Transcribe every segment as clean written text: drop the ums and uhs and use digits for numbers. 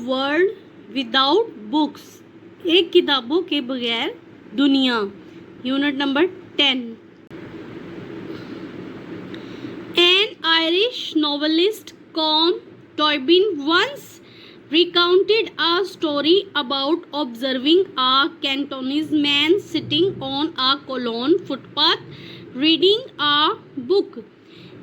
world without books. ایک کتابوں کے بغیر دنیا. Unit number 10. An Irish novelist Com Toibin once recounted a story about observing a Cantonese man sitting on a Cologne footpath reading a book.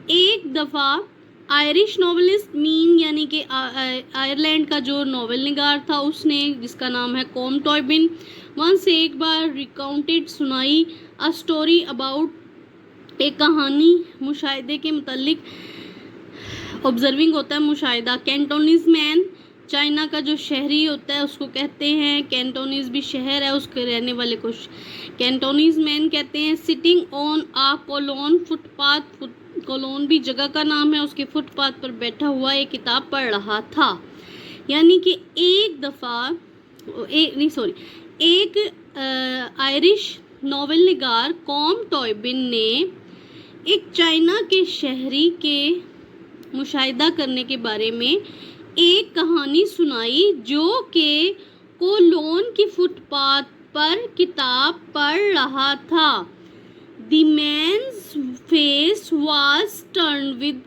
ایک دفعہ Irish novelist مین یعنی کہ Ireland کا جو ناول نگار تھا اس نے، جس کا نام ہے کوم ٹوائبن، وہاں سے ایک بار ریکاؤنٹڈ سنائی a story about، ایک کہانی مشاہدے کے متعلق. observing ہوتا ہے مشاہدہ. کینٹونیز مین چائنا کا جو شہری ہوتا ہے اس کو کہتے ہیں، کینٹونیز بھی شہر ہے، اس کے رہنے والے کو کینٹونیز مین کہتے ہیں. Sitting on a Kowloon footpath, Kowloon بھی جگہ کا نام ہے، اس کے فٹ پاتھ پر بیٹھا ہوا ایک کتاب پڑھ رہا تھا. یعنی کہ ایک آئرش ناول نگار کوم ٹوائبن نے ایک چائنا کے شہری کے مشاہدہ کرنے کے بارے میں ایک کہانی سنائی جو کہ کولون کی فٹ پاتھ پر کتاب پڑھ رہا تھا. The man's face was turned with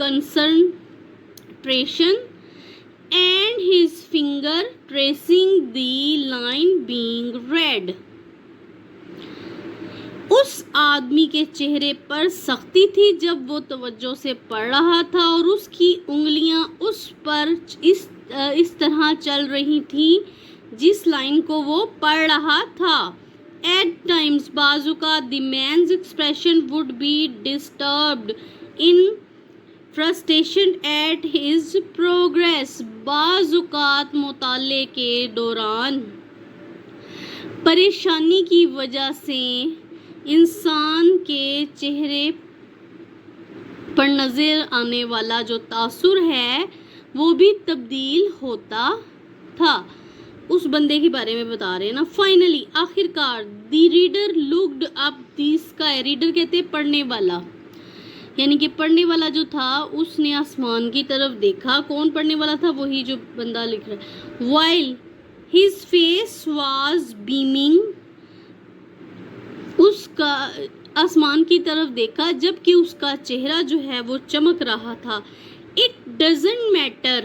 concentration and his finger tracing the line being read. اس آدمی کے چہرے پر سختی تھی جب وہ توجہ سے پڑھ رہا تھا اور اس کی انگلیاں اس پر اس طرح چل رہی تھی جس لائن کو وہ پڑھ رہا تھا. At times بعض اوقات the man's expression would be disturbed in frustration at his progress. بعض اوقات مطالعے کے دوران پریشانی کی وجہ سے انسان کے چہرے پر نظر آنے والا جو تاثر ہے وہ بھی تبدیل ہوتا تھا. اس بندے کے بارے میں بتا رہے ہیں نا. فائنلی آخر کار the reader looked up the sky. Reader کہتے ہیں پڑھنے والا، یعنی کہ پڑھنے والا جو تھا اس نے آسمان کی طرف دیکھا. کون پڑھنے والا تھا؟ وہی جو بندہ لکھ رہا ہے. while his face was beaming، اس کا آسمان کی طرف دیکھا جبکہ اس کا چہرہ جو ہے وہ چمک رہا تھا. it doesn't matter،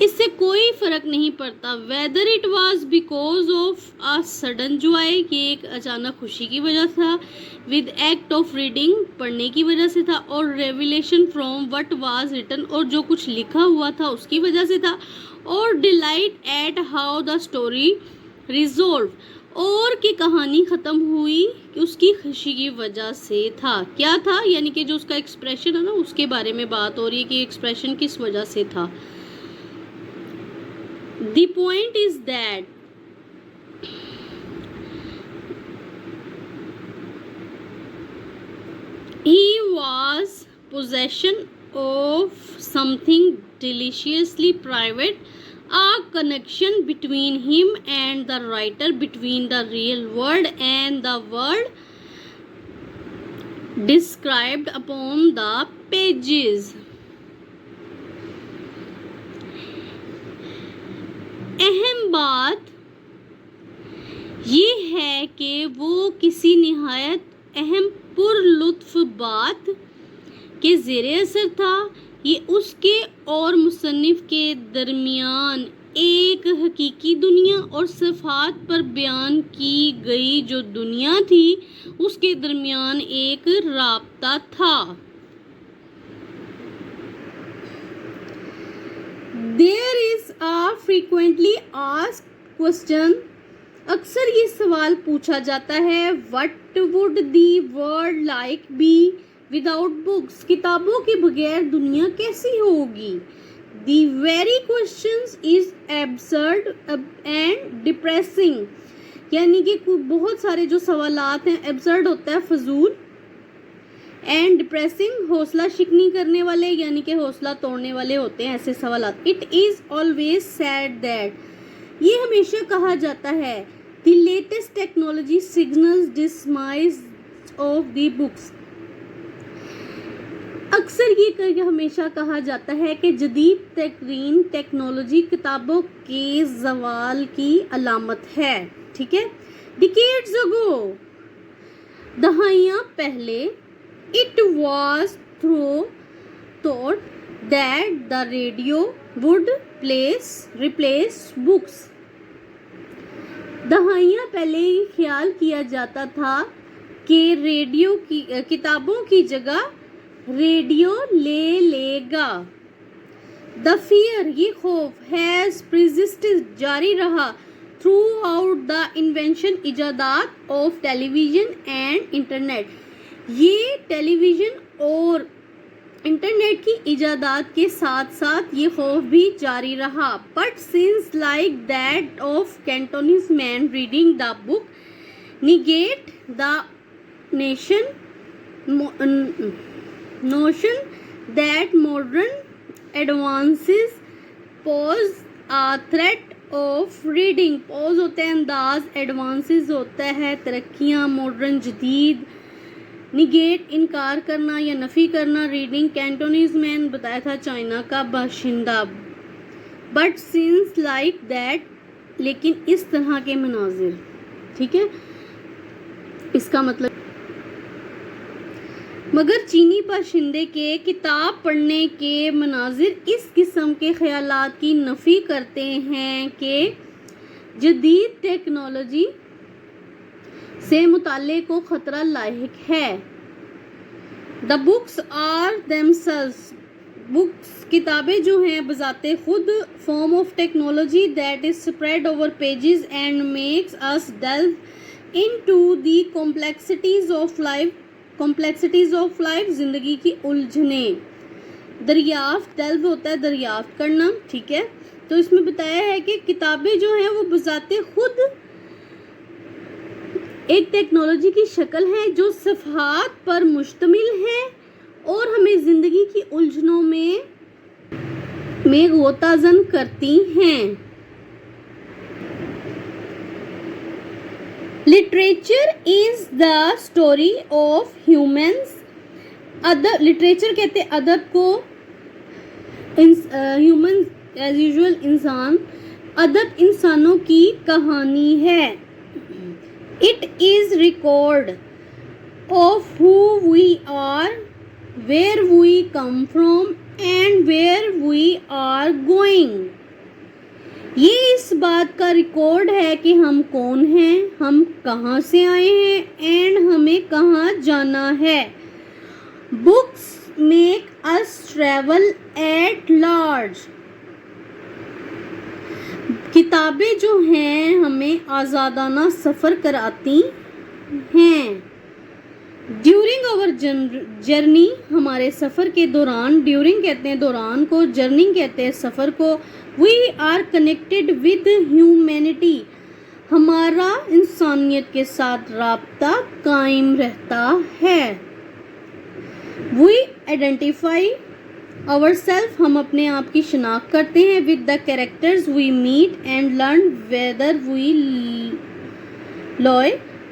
اس سے کوئی فرق نہیں پڑتا. whether it was because of a sudden joy، کہ ایک اچانک خوشی کی وجہ تھا. with act of reading، پڑھنے کی وجہ سے تھا. اور revelation from what was written، اور جو کچھ لکھا ہوا تھا اس کی وجہ سے تھا. اور delight at how the story resolved، اور کہ کہانی ختم ہوئی کہ اس کی خوشی کی وجہ سے تھا. کیا تھا؟ یعنی کہ جو اس کا ایکسپریشن ہے نا اس کے بارے میں بات ہو رہی ہے کہ ایکسپریشن کس وجہ سے تھا. The point is that he was possession of something deliciously private, a connection between him and the writer, between the real world and the world described upon the pages. اہم بات یہ ہے کہ وہ کسی نہایت اہم پر لطف بات کے زیر اثر تھا. یہ اس کے اور مصنف کے درمیان ایک حقیقی دنیا اور صفات پر بیان کی گئی جو دنیا تھی اس کے درمیان ایک رابطہ تھا. There is a frequently asked question، اکثر یہ سوال پوچھا جاتا ہے what would the world like be without books، کتابوں کے بغیر دنیا کیسی ہوگی. The very question is absurd and depressing، یعنی کہ بہت سارے جو سوالات ہیں absurd ہوتا ہے فضول، اینڈ ڈپریسنگ حوصلہ شکنی کرنے والے یعنی کہ حوصلہ توڑنے والے ہوتے ہیں ایسے سوالات. It is always said that, یہ ہمیشہ کہا جاتا ہے the latest technology signals demise of the books. اکثر یہ ہمیشہ کہا جاتا ہے کہ جدید ترین ٹیکنالوجی کتابوں کے زوال کی علامت ہے. ٹھیک ہے. Decades ago, دہائیاں پہلے, it was thought that the radio would replace books. دہائیاں پہلے یہ خیال کیا جاتا تھا کہ ریڈیو کی کتابوں کی جگہ ریڈیو لے گا. The fear, یہ خوف, has persisted, جاری رہا, throughout the invention, ایجادات of television and internet. یہ ٹیلی ویژن اور انٹرنیٹ کی ایجادات کے ساتھ ساتھ یہ خوف بھی جاری رہا. But since like that of Cantonese man reading the book negate the notion that modern advances pose a threat of reading. pose ہوتا ہے انداز, advances ہوتا ہے ترقیاں, modern جدید, negate انکار کرنا یا نفی کرنا, reading Cantonese man بتایا تھا چائنا کا باشندہ. but since like that, لیکن اس طرح کے مناظر. ٹھیک ہے, اس کا مطلب مگر چینی باشندے کے کتاب پڑھنے کے مناظر اس قسم کے خیالات کی نفی کرتے ہیں کہ جدید ٹیکنالوجی سے مطالعے کو خطرہ لاحق ہے. The books are themselves, books کتابیں جو ہیں بذات خود, form of technology that is spread over pages and makes us delve into the complexities of life, زندگی کی الجھنیں. دریافت, delve ہوتا ہے دریافت کرنا. ٹھیک ہے, تو اس میں بتایا ہے کہ کتابیں جو ہیں وہ بذات خود ایک ٹیکنالوجی کی شکل ہے جو صفحات پر مشتمل ہے اور ہمیں زندگی کی الجھنوں میں غوطہ زن کرتی ہیں. Literature is the story of humans. Literature کہتے ہیں ادب کو, ہیومن ایز یوزول انسان, ادب انسانوں کی کہانی ہے. It is record of who we are, where we come from and where we are going. یہ اس بات کا ریکارڈ ہے کہ ہم کون ہیں, ہم کہاں سے آئے ہیں and ہمیں کہاں جانا ہے. Books make us travel at large. کتابیں جو ہیں ہمیں آزادانہ سفر کراتی ہیں. ڈیورنگ آور جرنی, ہمارے سفر کے دوران, ڈیورنگ کہتے ہیں دوران کو, جرنی کہتے ہیں سفر کو. We are connected with humanity, ہمارا انسانیت کے ساتھ رابطہ قائم رہتا ہے. وی آئیڈینٹیفائی our self, ہم اپنے آپ کی شناخت کرتے ہیں. with the characters we meet and learn whether we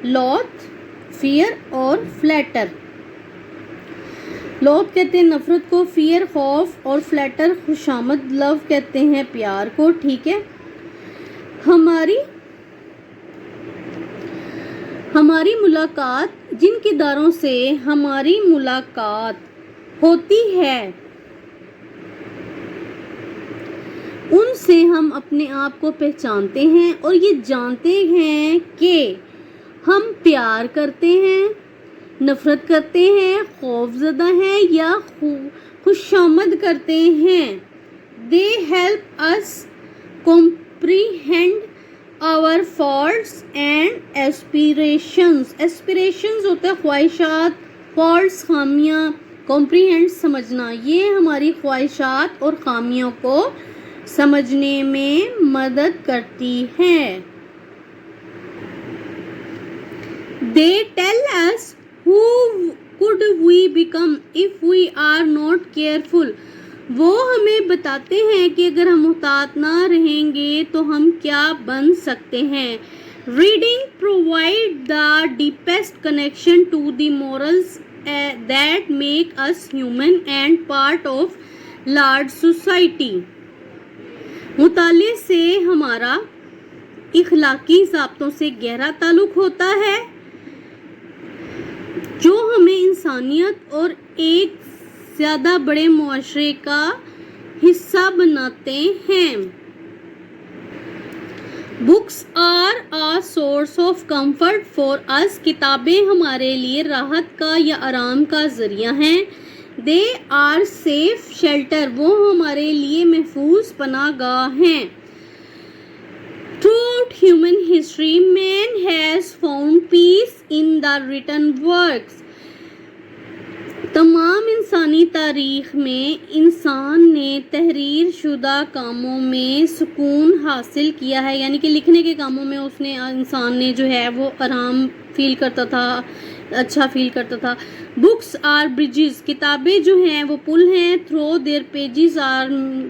loathe, fear اور flatter. loathe کہتے ہیں نفرت کو, fear خوف اور flatter خوشامد, love کہتے ہیں پیار کو. ٹھیک ہے, ہماری ملاقات, جن کرداروں سے ہماری ملاقات ہوتی ہے ان سے ہم اپنے آپ کو پہچانتے ہیں اور یہ جانتے ہیں کہ ہم پیار کرتے ہیں, نفرت کرتے ہیں, خوف زدہ ہیں یا خوشامد کرتے ہیں. They help us comprehend our faults and aspirations. aspirations ہوتا ہے خواہشات, faults خامیاں, comprehend سمجھنا. یہ ہماری خواہشات اور خامیوں کو سمجھنے میں مدد کرتی ہیں. They tell us who could we become if we are not careful. وہ ہمیں بتاتے ہیں کہ اگر ہم محتاط نہ رہیں گے تو ہم کیا بن سکتے ہیں. Reading provide the deepest connection to the morals that make us human and part of large society. مطالعے سے ہمارا اخلاقی ضابطوں سے گہرا تعلق ہوتا ہے جو ہمیں انسانیت اور ایک زیادہ بڑے معاشرے کا حصہ بناتے ہیں. Books are a source of comfort for us. کتابیں ہمارے لیے راحت کا یا آرام کا ذریعہ ہیں. They are safe shelter. وہ ہمارے لیے محفوظ پناہ گاہ ہیں. Throughout human history, man has found peace in the written works. تمام انسانی تاریخ میں انسان نے تحریر شدہ کاموں میں سکون حاصل کیا ہے، یعنی کہ لکھنے کے کاموں میں انسان نے جو ہے وہ آرام فیل کرتا تھا، اچھا فیل کرتا تھا. Books are bridges. کتابیں جو ہیں وہ پل ہیں. Through their pages are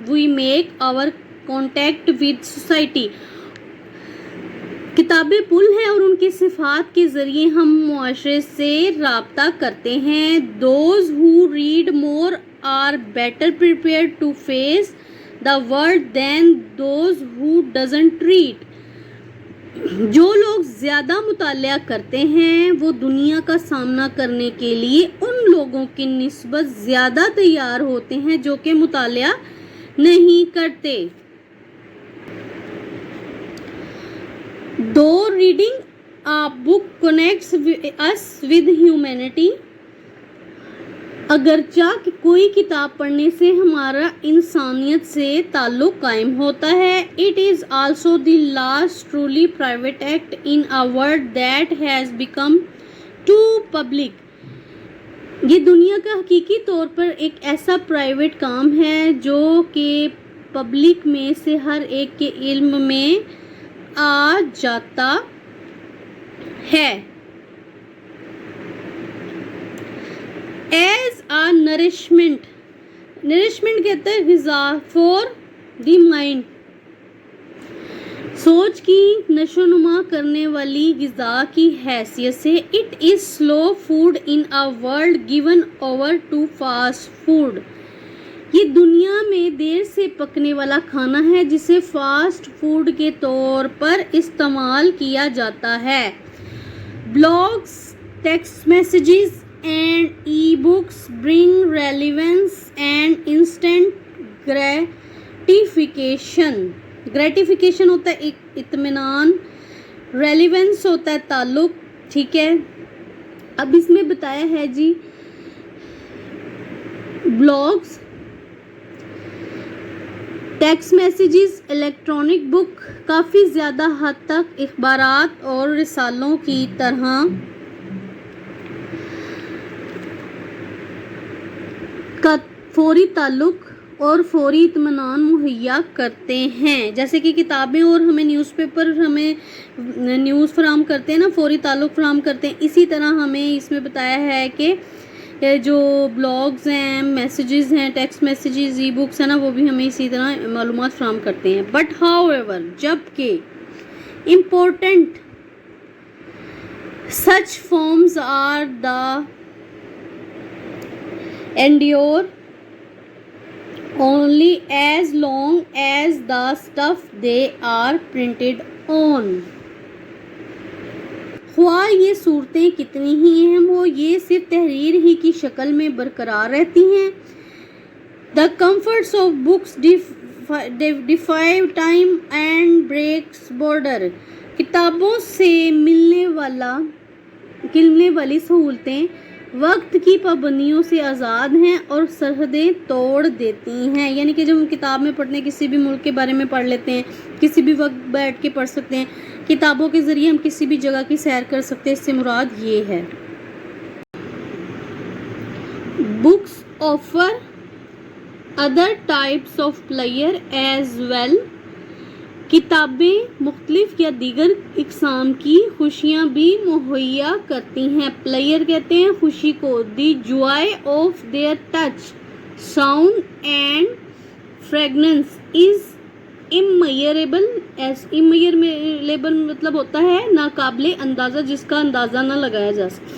we make our contact with society. کتابیں پل ہیں اور ان کے صفات کے ذریعے ہم معاشرے سے رابطہ کرتے ہیں. Those who read more are better prepared to face the world than those who doesn't read. جو لوگ زیادہ مطالعہ کرتے ہیں وہ دنیا کا سامنا کرنے کے لیے ان لوگوں کی نسبت زیادہ تیار ہوتے ہیں جو کہ مطالعہ نہیں کرتے. Though reading a book connects us with humanity, اگرچہ کہ کوئی کتاب پڑھنے سے ہمارا انسانیت سے تعلق قائم ہوتا ہے, it is also the last truly private act in a world that has become too public. یہ دنیا کا حقیقی طور پر ایک ایسا پرائیویٹ کام ہے جو کہ پبلک میں سے ہر ایک کے علم میں آ جاتا ہے. ایز آ نرشمنٹ کہتے ہیں غذا فور دی مائنڈ. سوچ کی نشو نما کرنے والی غذا کی حیثیت سے it is slow food in a world given over to fast food. یہ دنیا میں دیر سے پکنے والا کھانا ہے جسے فاسٹ فوڈ کے طور پر استعمال کیا جاتا ہے. Blogs, text messages and e books bring relevance and instant gratification ہوتا ہے اطمینان, ریلیونس ہوتا ہے تعلق. ٹھیک ہے, اب اس میں بتایا ہے جی بلاگز, ٹیکسٹ میسیجز, الیکٹرانک بک کافی زیادہ حد تک اخبارات اور رسالوں کی طرح کا فوری تعلق اور فوری اطمینان مہیا کرتے ہیں. جیسے کہ کتابیں اور ہمیں نیوز پیپر ہمیں نیوز فراہم کرتے ہیں نا, فوری تعلق فراہم کرتے ہیں. اسی طرح ہمیں اس میں بتایا ہے کہ جو بلاگز ہیں, میسیجز ہیں, ٹیکسٹ میسیجز, ای بکس ہیں نا, وہ بھی ہمیں اسی طرح معلومات فراہم کرتے ہیں. بٹ ہاؤ ایور, جبکہ important such forms are the endure only as long as the stuff they are printed on. خواہ یہ صورتیں کتنی ہی اہم ہو, یہ صرف تحریر ہی کی شکل میں برقرار رہتی ہیں. The comforts of books defy time and breaks border. کتابوں سے ملنے والی سہولتیں وقت کی پابندیوں سے آزاد ہیں اور سرحدیں توڑ دیتی ہیں. یعنی کہ جب ہم کتاب میں پڑھتے ہیں, کسی بھی ملک کے بارے میں پڑھ لیتے ہیں, کسی بھی وقت بیٹھ کے پڑھ سکتے ہیں. کتابوں کے ذریعے ہم کسی بھی جگہ کی سیر کر سکتے ہیں. اس سے مراد یہ ہے. Books offer other types of player as well. کتابیں مختلف یا دیگر اقسام کی خوشیاں بھی مہیا کرتی ہیں. پلیئر کہتے ہیں خوشی کو. The joy of their touch, sound and fragrance is immeasurable. Immeasurable مطلب ہوتا ہے ناقابل اندازہ, جس کا اندازہ نہ لگایا جا سکے.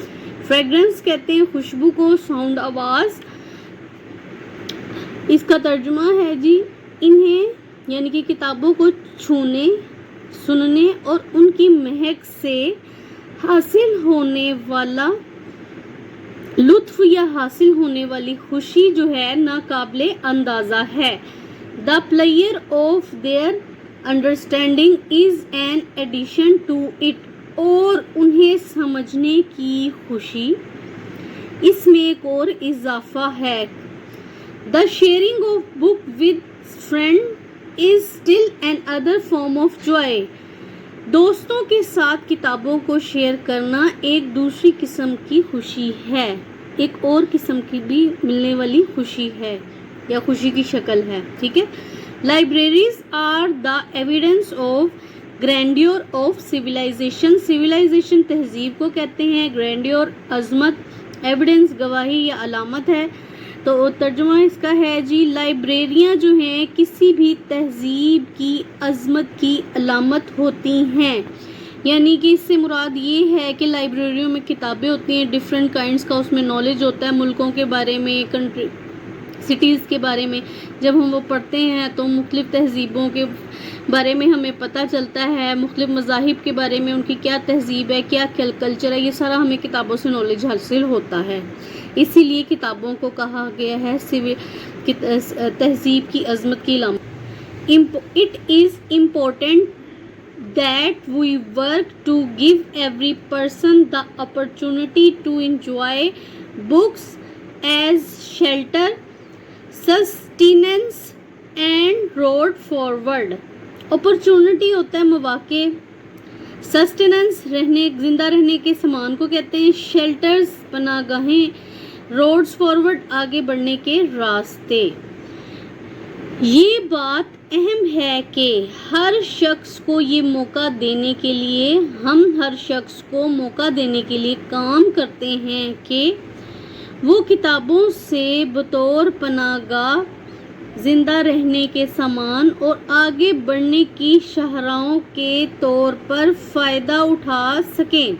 فریگرنس کہتے ہیں خوشبو کو، ساؤنڈ آواز، اس کا ترجمہ ہے جی انہیں یعنی کہ کتابوں کو چھونے، سننے اور ان کی مہک سے حاصل ہونے والا لطف یا حاصل ہونے والی خوشی جو ہے ناقابل اندازہ ہے. The pleasure of their understanding is an addition to it. اور انہیں سمجھنے کی خوشی اس میں ایک اور اضافہ ہے. The sharing of book with friend is still another form of joy. دوستوں کے ساتھ کتابوں کو شیئر کرنا ایک دوسری قسم کی خوشی ہے، ایک اور قسم کی بھی ملنے والی خوشی ہے یا خوشی کی شکل ہے. ٹھیک ہے. Libraries are the evidence of grandeur of civilization. Civilization تہذیب کو کہتے ہیں، گرینڈیور عظمت، ایویڈنس گواہی یا علامت ہے. تو ترجمہ اس کا ہے جی لائبریریاں جو ہیں کسی بھی تہذیب کی عظمت کی علامت ہوتی ہیں. یعنی کہ اس سے مراد یہ ہے کہ لائبریریوں میں کتابیں ہوتی ہیں ڈفرینٹ کائنڈس کا، اس میں نالج ہوتا ہے ملکوں کے بارے میں، کنٹری سٹیز کے بارے میں. جب ہم وہ پڑھتے ہیں تو مختلف تہذیبوں کے بارے میں ہمیں پتہ چلتا ہے، مختلف مذاہب کے بارے میں ان کی کیا تہذیب ہے، کیا کلچر ہے، یہ سارا ہمیں کتابوں سے نالج حاصل ہوتا ہے. اسی لیے کتابوں کو کہا گیا ہے تہذیب کی عظمت کی علامت. It is important that we work to give every person the opportunity to enjoy books as shelter, sustenance and road forward. opportunity ہوتا ہے مواقع، سسٹیننس زندہ رہنے کے سامان کو کہتے ہیں، شیلٹرز پناہ گاہیں، روڈز فارورڈ آگے بڑھنے کے راستے. یہ بات اہم ہے کہ ہر شخص کو یہ موقع دینے کے لیے ہم ہر شخص کو موقع دینے کے لیے کام کرتے ہیں کہ وہ کتابوں سے بطور پناہ گاہ، زندہ رہنے کے سامان اور آگے بڑھنے کی شاہراہوں کے طور پر فائدہ اٹھا سکیں.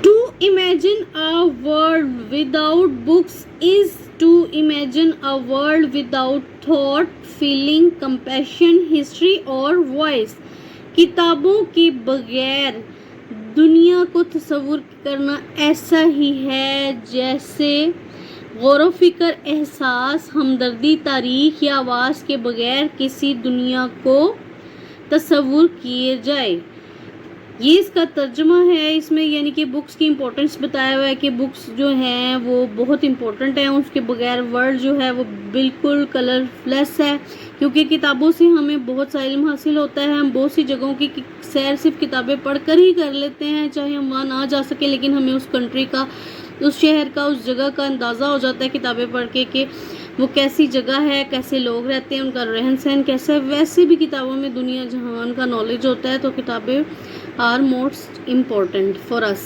To imagine a world without books is to imagine a world without thought, feeling, compassion, history اور voice. کتابوں کے بغیر دنیا کو تصور کرنا ایسا ہی ہے جیسے غور و فکر، احساس، ہمدردی، تاریخ یا آواز کے بغیر کسی دنیا کو تصور کیے جائے. یہ اس کا ترجمہ ہے اس میں، یعنی کہ بکس کی امپورٹنس بتایا ہوا ہے کہ بکس جو ہیں وہ بہت امپورٹنٹ ہیں، اس کے بغیر ورلڈ جو ہے وہ بالکل کلر لیس ہے. کیونکہ کتابوں سے ہمیں بہت سا علم حاصل ہوتا ہے، ہم بہت سی جگہوں کی سیر صرف کتابیں پڑھ کر ہی کر لیتے ہیں، چاہے ہم وہاں نہ جا سکیں لیکن ہمیں اس کنٹری کا، اس شہر کا، اس جگہ کا اندازہ ہو جاتا ہے کتابیں پڑھ کے کہ وہ کیسی جگہ ہے، کیسے لوگ رہتے ہیں، ان کا رہن سہن کیسا ہے. ویسے بھی کتابوں میں دنیا جہان کا نالج ہوتا ہے. تو کتابیں are most important for us.